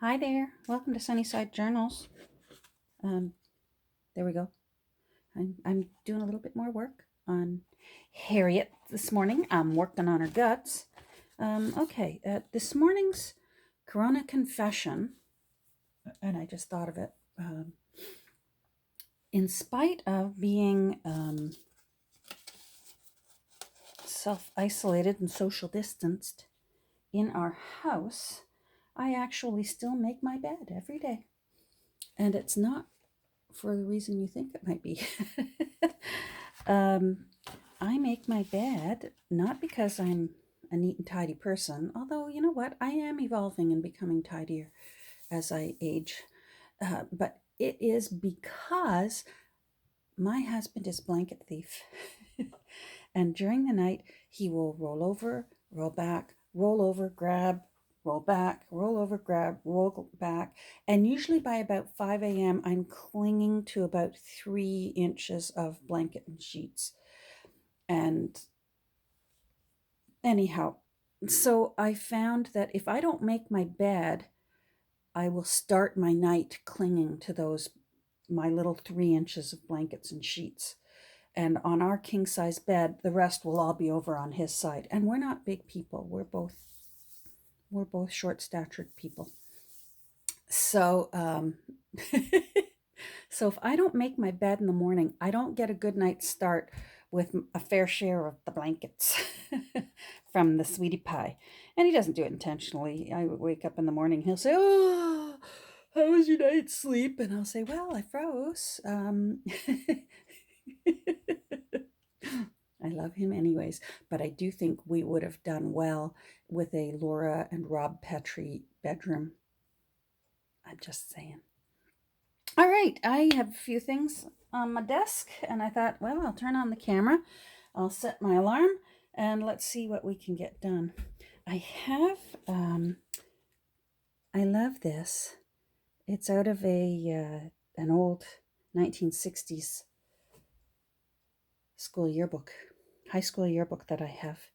Hi there. Welcome to Sunnyside Journals. Um, there we go. I'm doing a little bit more work on Harriet this morning. I'm working on her guts. This morning's Corona confession, and I just thought of it. In spite of being self-isolated and social distanced in our house, I actually still make my bed every day. And it's not for the reason you think it might be. I make my bed not because I'm a neat and tidy person, although you know what, I am evolving and becoming tidier as I age. But it is because my husband is blanket thief. And during the night, he will roll over, roll back, roll over, grab, roll back, roll over, grab, roll back. And usually by about 5 a.m., I'm clinging to about 3 inches of blanket and sheets. And anyhow, so I found that if I don't make my bed, I will start my night clinging to my little 3 inches of blankets and sheets. And on our king size bed, the rest will all be over on his side. And we're not big people. We're both short statured people. So, so if I don't make my bed in the morning, I don't get a good night's start with a fair share of the blankets from the sweetie pie. And he doesn't do it intentionally. I wake up in the morning, he'll say, "Oh, how was your night's sleep?" And I'll say, "Well, I froze." I love him anyways, but I do think we would have done well with a Laura and Rob Petrie bedroom. I'm just saying. All right, I have a few things on my desk, and I thought, well, I'll turn on the camera, I'll set my alarm, and let's see what we can get done. I have, I love this. It's out of an old 1960s school yearbook, high school yearbook that I have.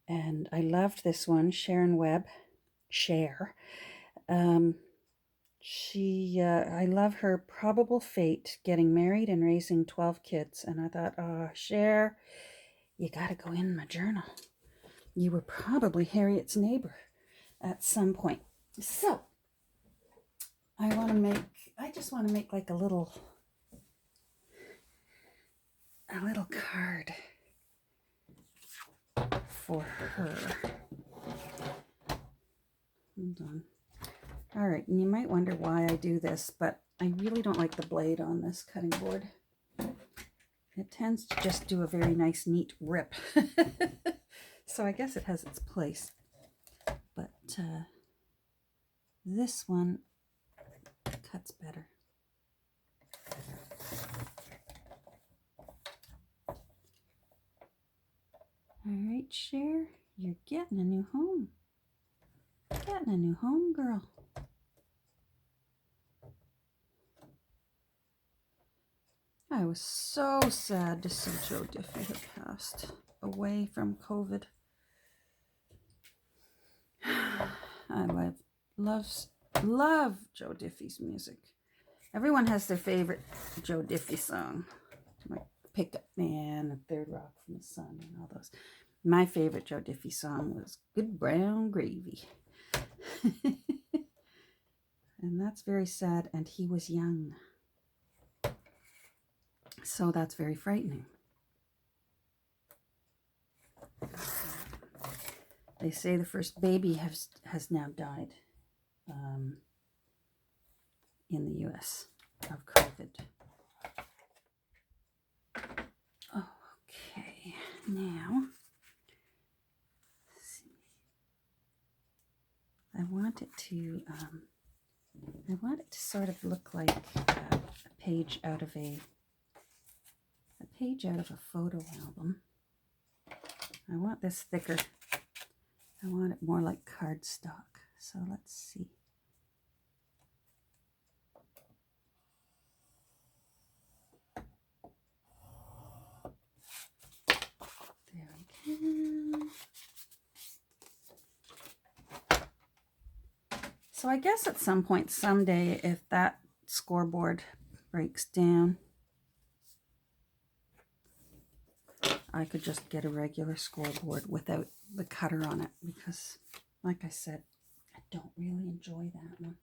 And I loved this one, Sharon Webb, Cher. I love her probable fate, getting married and raising 12 kids. And I thought, oh, Cher, you got to go in my journal. You were probably Harriet's neighbor at some point. So I just want to make like a little card for her. Hold on. All right, and you might wonder why I do this, but I really don't like the blade on this cutting board. It tends to just do a very nice, neat rip. So I guess it has its place. But this one cuts better. All right, Cher, you're getting a new home. Getting a new home, girl. I was so sad to see Joe Diffie had passed away from COVID. I love Joe Diffie's music. Everyone has their favorite Joe Diffie song, like Pickup Man and Third Rock from the Sun and all those. My favorite Joe Diffie song was Good Brown Gravy. And that's very sad, and he was young. So that's very frightening. They say the first baby has now died in the U.S. of COVID. Okay, now let's see. I want it to sort of look like a page out of a photo album. I want this thicker. I want it more like cardstock. So let's see. There we go. So I guess at some point someday, if that scoreboard breaks down, I could just get a regular scoreboard without the cutter on it, because like I said, I don't really enjoy that one.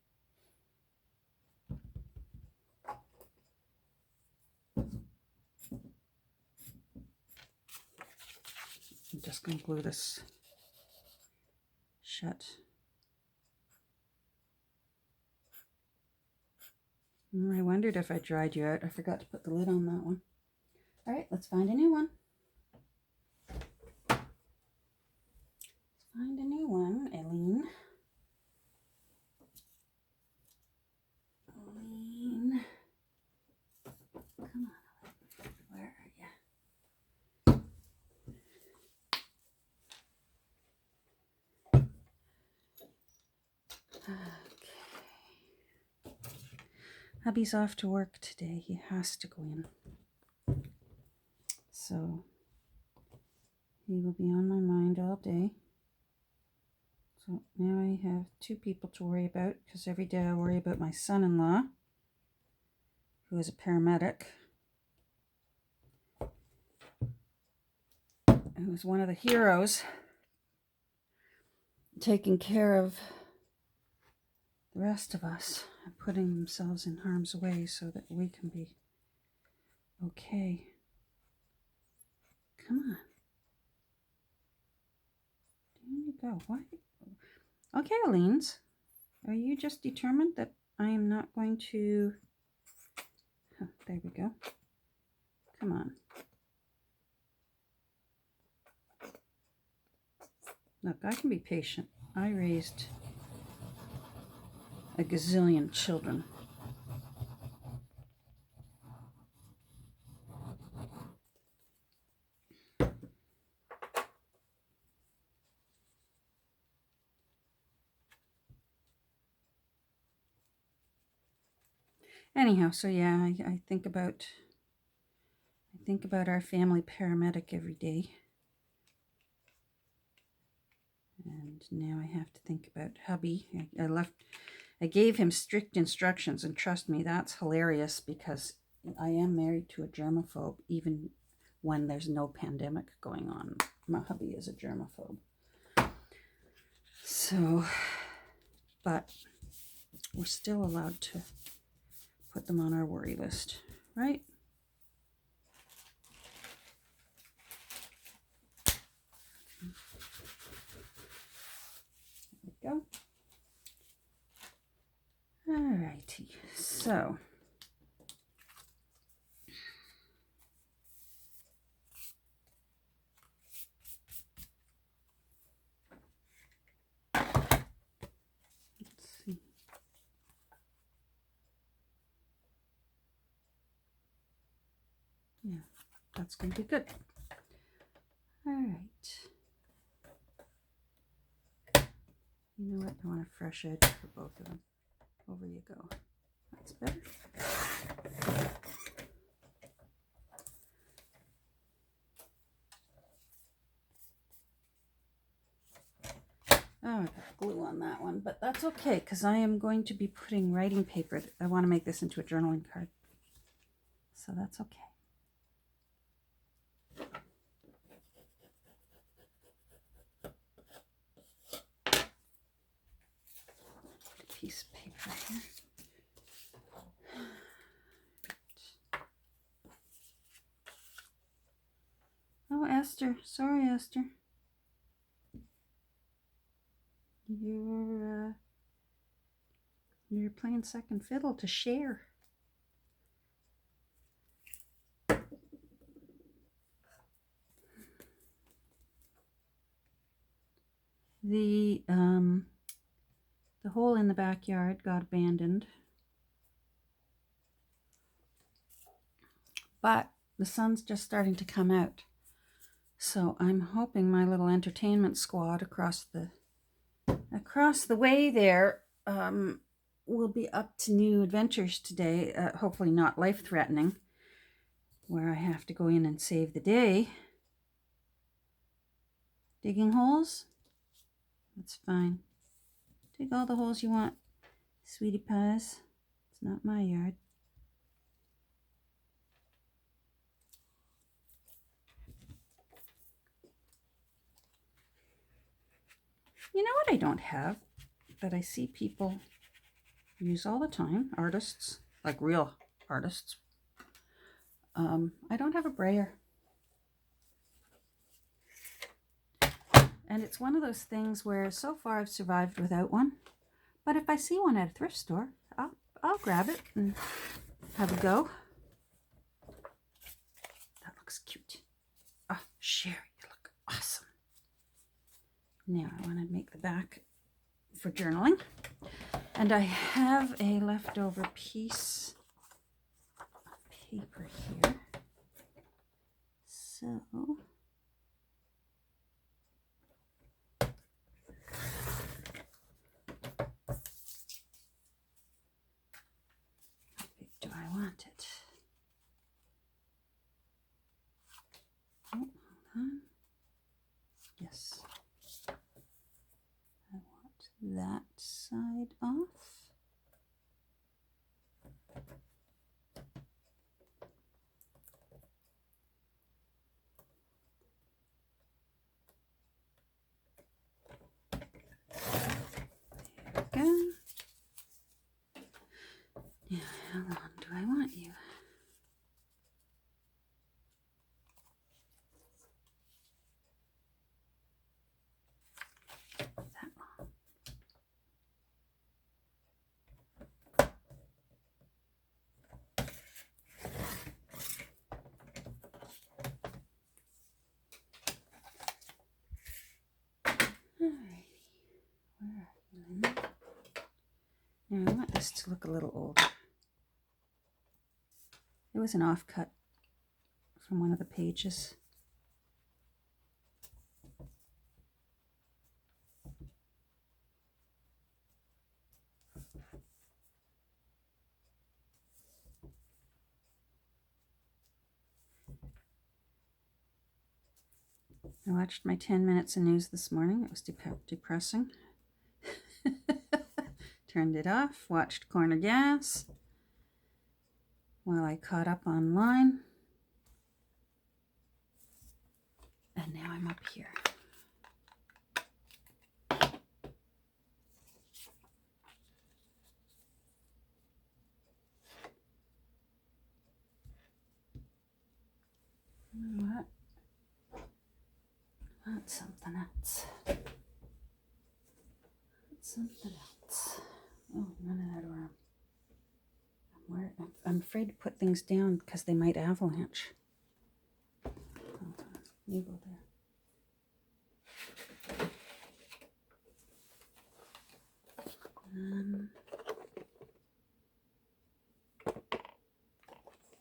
I'm just going to glue this shut. I wondered if I dried you out. I forgot to put the lid on that one. All right, let's find a new one. Find a new one, Eileen. Eileen. Come on, where are you? Okay. Hubby's off to work today. He has to go in. So he will be on my mind all day. So now I have two people to worry about, because every day I worry about my son-in-law, who is a paramedic, who is one of the heroes taking care of the rest of us and putting themselves in harm's way so that we can be okay. Come on. There you go. Why? Okay, Aleen's. Are you just determined that I am not going to... Oh, there we go. Come on. Look, I can be patient. I raised a gazillion children. Anyhow, so yeah, I think about our family paramedic every day. And now I have to think about hubby. I gave him strict instructions, and trust me, that's hilarious, because I am married to a germaphobe, even when there's no pandemic going on. My hubby is a germaphobe. So, but we're still allowed to put them on our worry list, right? There we go. Alrighty, so let's see. Yeah, that's going to be good. All right. You know what? I want a fresh edge for both of them. Over you go. That's better. Oh, I got glue on that one, but that's okay, because I am going to be putting writing paper. I want to make this into a journaling card, so that's okay. Piece of paper here. Oh, Esther. Sorry, Esther. You're playing second fiddle to Cher. The hole in the backyard got abandoned, but the sun's just starting to come out. So I'm hoping my little entertainment squad across the way there will be up to new adventures today. Hopefully not life-threatening, where I have to go in and save the day. Digging holes? That's fine. Dig all the holes you want. Sweetie pies. It's not my yard. You know what I don't have that I see people use all the time? Artists, like real artists. I don't have a brayer. And it's one of those things where so far I've survived without one. But if I see one at a thrift store, I'll grab it and have a go. That looks cute. Oh, Sharon, you look awesome. Now I want to make the back for journaling. And I have a leftover piece of paper here. So do I want it? Oh, hold on. Yes. I want that side off. There we go. Yeah, how long do I want you? That long. Alrighty. Where are you, Lynn? Now I want this to look a little older. It was an offcut from one of the pages. I watched my 10 minutes of news this morning. It was depressing. Turned it off, watched Corner Gas while I caught up online. And now I'm up here. You know what? I want something else. Something else. Oh, none of that around. I'm afraid to put things down because they might avalanche. Hold on. You go there.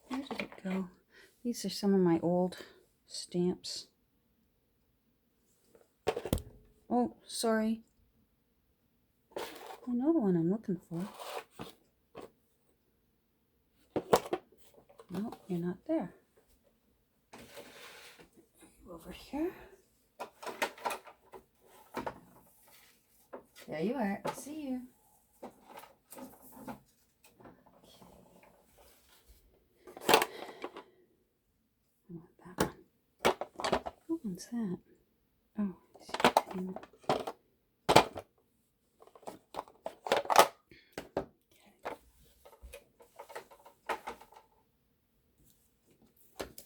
Where did it go? These are some of my old stamps. Oh, sorry. I know the one I'm looking for. No, you're not there. Over here. There you are. I see you. Okay. I want that one. Who wants that? Oh, I see.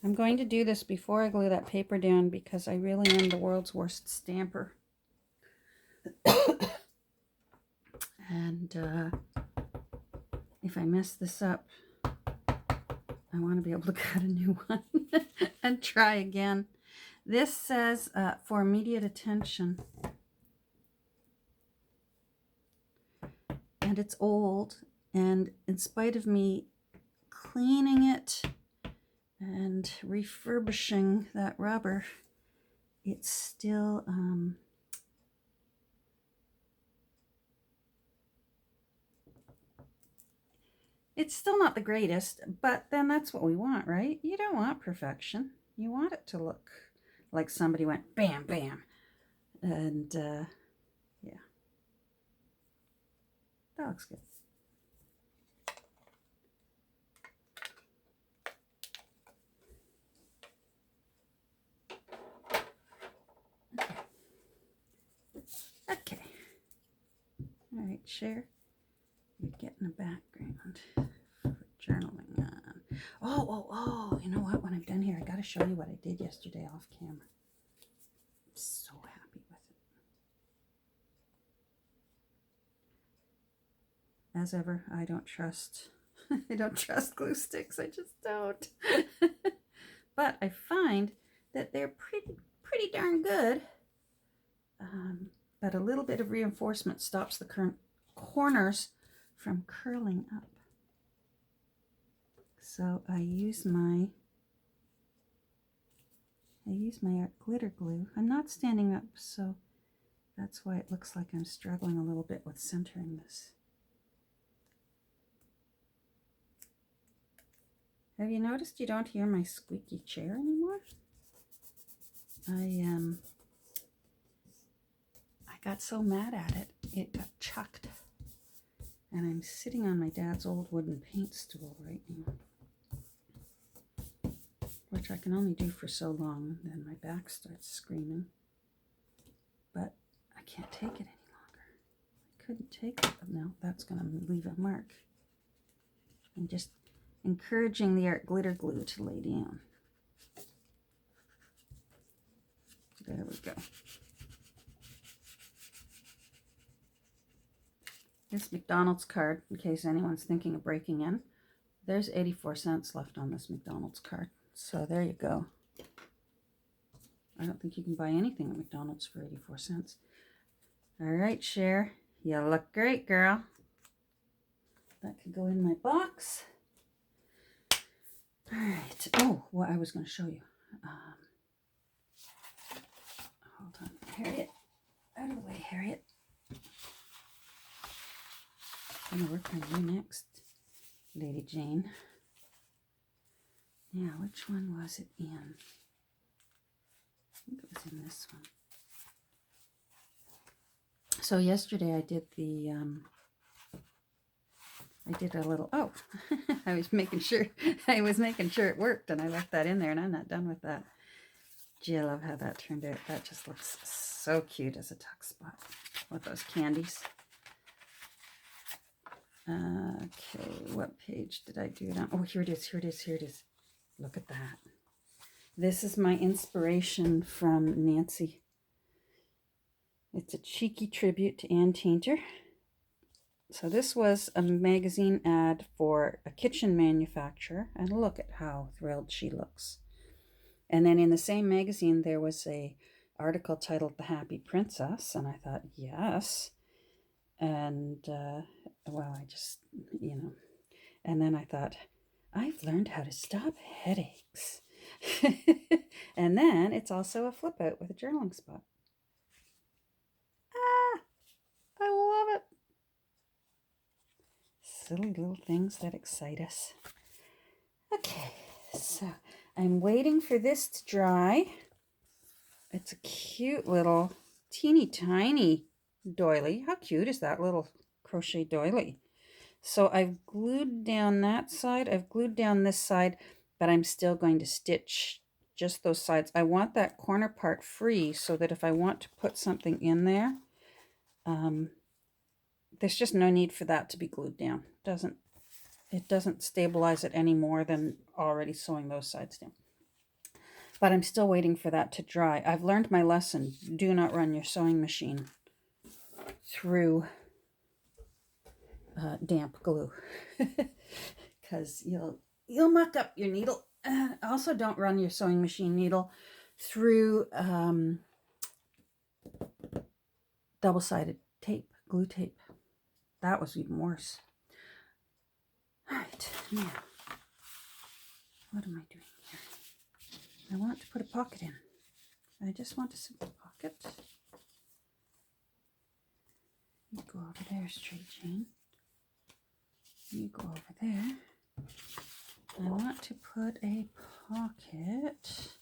I'm going to do this before I glue that paper down because I really am the world's worst stamper. And if I mess this up, I want to be able to cut a new one and try again. This says for immediate attention. And it's old, and in spite of me cleaning it and refurbishing that rubber, it's still not the greatest, but then that's what we want, right? You don't want perfection. You want it to look like somebody went bam, bam. And yeah, that looks good. All right, share. You get in the background for journaling on. Oh, you know what? When I'm done here, I got to show you what I did yesterday off camera. I'm so happy with it. As ever, I don't trust glue sticks. I just don't. But I find that they're pretty darn good. But a little bit of reinforcement stops the current corners from curling up. So I use my art glitter glue. I'm not standing up, so that's why it looks like I'm struggling a little bit with centering this. Have you noticed you don't hear my squeaky chair anymore? I got so mad at it, it got chucked. And I'm sitting on my dad's old wooden paint stool right now, which I can only do for so long, then my back starts screaming. But I can't take it any longer. I couldn't take it, but now that's going to leave a mark. I'm just encouraging the art glitter glue to lay down. There we go. This McDonald's card, in case anyone's thinking of breaking in, there's 84 cents left on this McDonald's card. So there you go. I don't think you can buy anything at McDonald's for 84 cents. All right, Cher, you look great, girl. That could go in my box. All right. Oh, what I was going to show you. Hold on, Harriet. Out of the way, Harriet. I'm going to work on you next, Lady Jane. Yeah, which one was it in? I think it was in this one. So yesterday I did a little, I was making sure it worked, and I left that in there, and I'm not done with that. Gee, I love how that turned out. That just looks so cute as a tuck spot with those candies. Okay, what page did I do it on? Oh, here it is. Look at that. This is my inspiration from Nancy. It's a cheeky tribute to Ann Tainter. So this was a magazine ad for a kitchen manufacturer, and look at how thrilled she looks. And then in the same magazine, there was a article titled The Happy Princess, and I thought, yes. And, well, I just, and then I thought, I've learned how to stop headaches. And then it's also a flip out with a journaling spot. I love it. Silly little things that excite us. Okay, so I'm waiting for this to dry. It's a cute little teeny tiny doily. How cute is that little crochet doily? So I've glued down that side. I've glued down this side, but I'm still going to stitch just those sides. I want that corner part free so that if I want to put something in there, there's just no need for that to be glued down. It doesn't stabilize it any more than already sewing those sides down. But I'm still waiting for that to dry. I've learned my lesson. Do not run your sewing machine through damp glue, because you'll muck up your needle. Also, don't run your sewing machine needle through double-sided tape, glue tape. That was even worse. All right, now, what am I doing here? I want to put a pocket in. I just want a simple pocket. You go over there, Straight Jane. You go over there. I want to put a pocket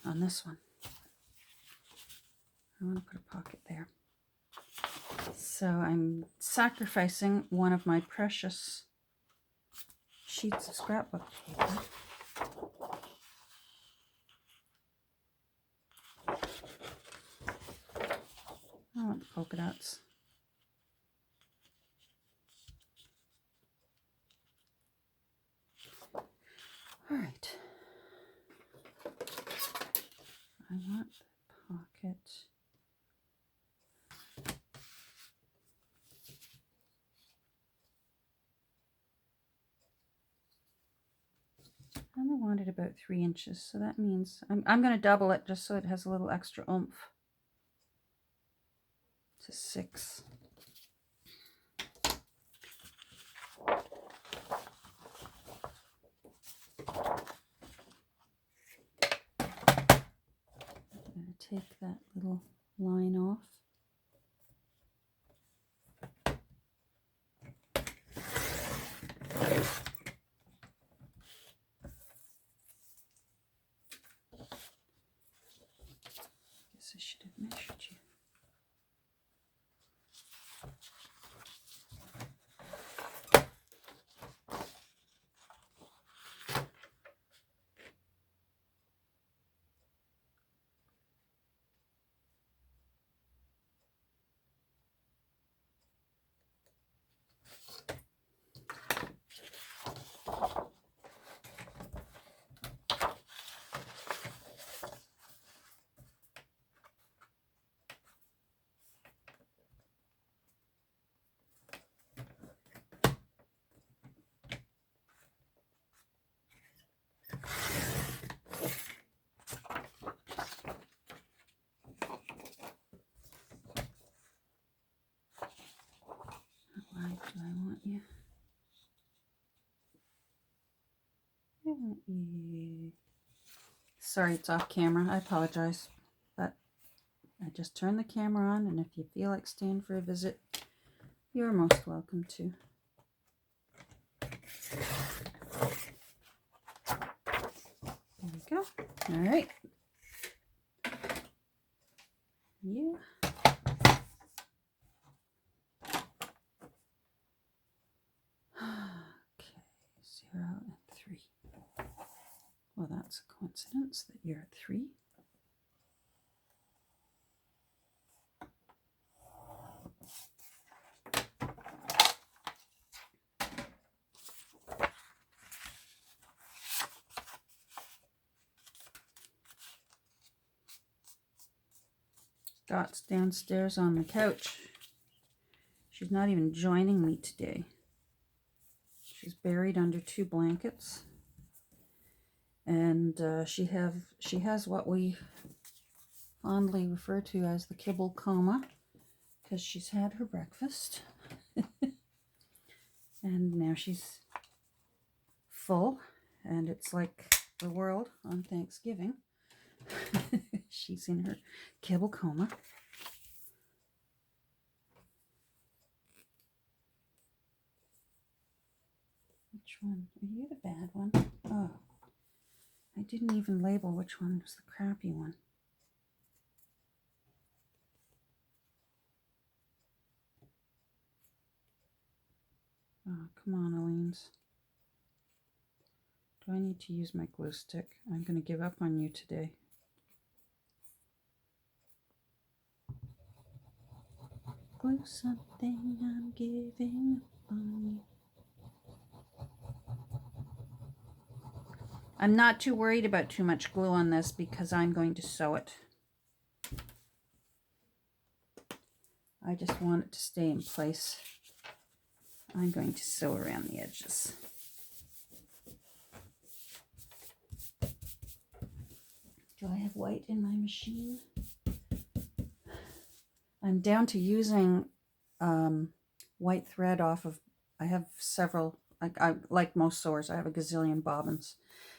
on this one. I want to put a pocket there. So I'm sacrificing one of my precious sheets of scrapbook paper. I want the polka dots. All right. I want the pocket. I only wanted about 3 inches, so that means I'm going to double it just so it has a little extra oomph to 6. I'm going to take that little line off. Guess I should have measured you. How wide do I want you? I want you. Sorry, it's off camera. I apologize. But I just turned the camera on, and if you feel like staying for a visit, you're most welcome to. There we go. All right. You. Okay, 0 and 3. Well, that's a coincidence that you're at 3. Dot's downstairs on the couch. She's not even joining me today. She's buried under 2 blankets. And she has what we fondly refer to as the kibble coma, because she's had her breakfast. And now she's full, and it's like the world on Thanksgiving. She's in her kibble coma. Which one? Are you the bad one? Oh, I didn't even label which one was the crappy one. Oh, come on, Elaine's. Do I need to use my glue stick? I'm going to give up on you today. Glue something, I'm giving up on you. I'm not too worried about too much glue on this because I'm going to sew it. I just want it to stay in place. I'm going to sew around the edges. Do I have white in my machine? I'm down to using white thread off of, I have several, I like most sewers, I have a gazillion bobbins,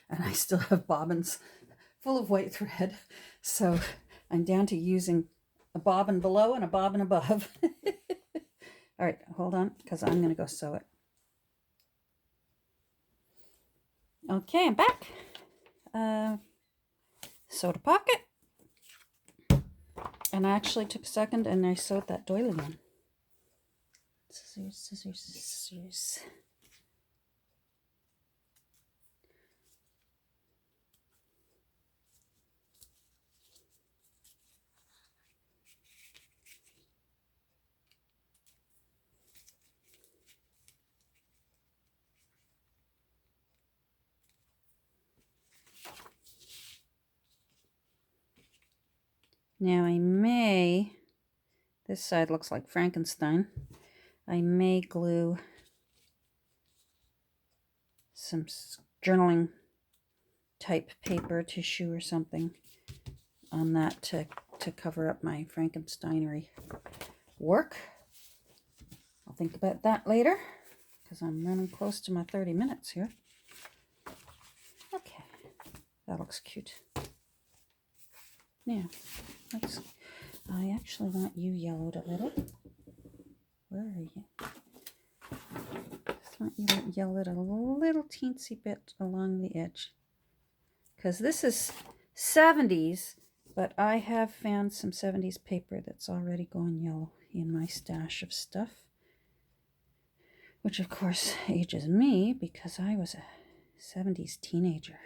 and I still have bobbins full of white thread. So I'm down to using a bobbin below and a bobbin above. All right, hold on, because I'm going to go sew it. Okay, I'm back. Sewed a pocket. And I actually took a second and I sewed that doily one. Scissors, scissors, scissors. Now this side looks like Frankenstein. I may glue some journaling type paper, tissue or something on that to cover up my Frankensteinery work. I'll think about that later because I'm running close to my 30 minutes here. Okay, that looks cute. Now, I actually want you yellowed a little. Where are you? Just want you yellowed a little teensy bit along the edge. Because this is 70s, but I have found some 70s paper that's already gone yellow in my stash of stuff. Which of course ages me because I was a 70s teenager.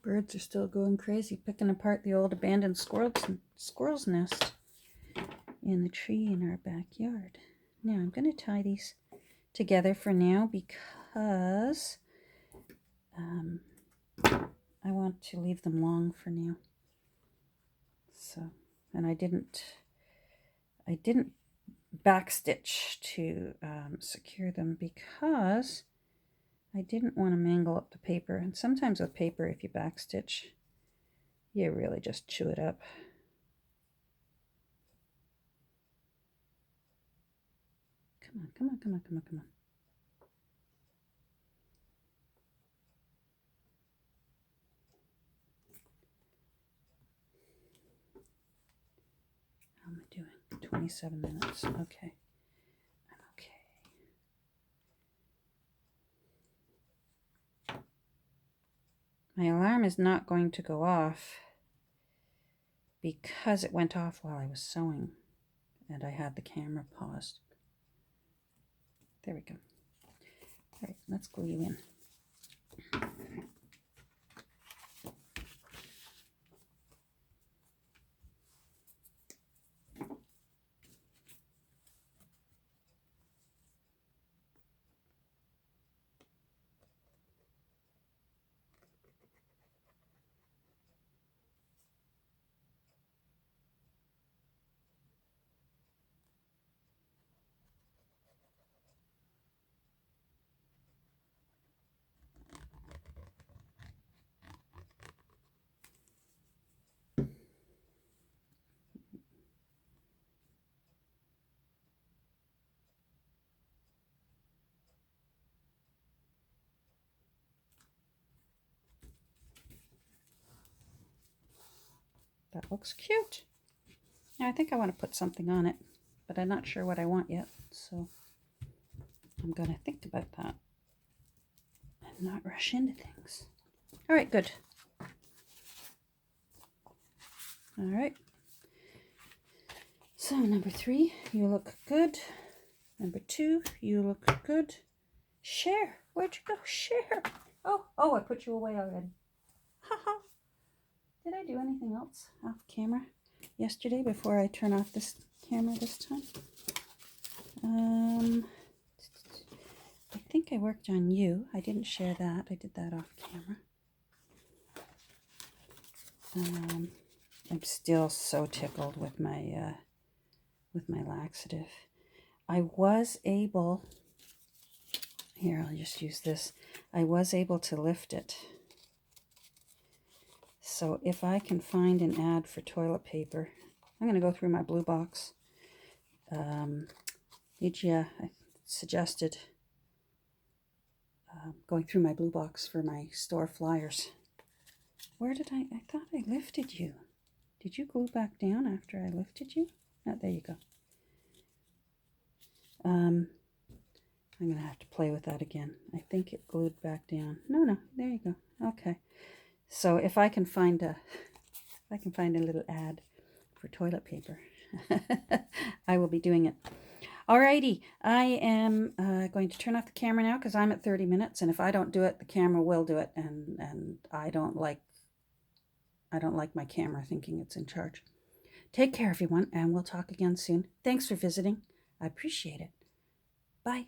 Birds are still going crazy, picking apart the old abandoned squirrel's nest in the tree in our backyard. Now I'm going to tie these together for now because I want to leave them long for now. So, and I didn't backstitch to secure them because I didn't want to mangle up the paper. And sometimes with paper, if you backstitch, you really just chew it up. Come on, come on, come on, come on, come on. How am I doing? 27 minutes. Okay. My alarm is not going to go off because it went off while I was sewing and I had the camera paused. There we go. All right, let's glue you in. That looks cute. Now I think I want to put something on it, but I'm not sure what I want yet, so I'm going to think about that and not rush into things. All right, good. All right. So number 3, you look good. Number 2, you look good. Cher, where'd you go? Cher. Oh, I put you away already. Haha. Did I do anything else off camera yesterday before I turn off this camera this time? I think I worked on you. I didn't share that. I did that off camera. I'm still so tickled with my laxative. I was able, here, I'll just use this. I was able to lift it. So if I can find an ad for toilet paper, I'm going to go through my blue box. I suggested going through my blue box for my store flyers. Where did I thought I lifted you. Did you glue back down after I lifted you? Oh, there you go. I'm going to have to play with that again. I think it glued back down. No, there you go. Okay. So if I can find a little ad for toilet paper, I will be doing it. Alrighty, I am going to turn off the camera now because I'm at 30 minutes, and if I don't do it, the camera will do it, and I don't like my camera thinking it's in charge. Take care, everyone, and we'll talk again soon. Thanks for visiting. I appreciate it. Bye.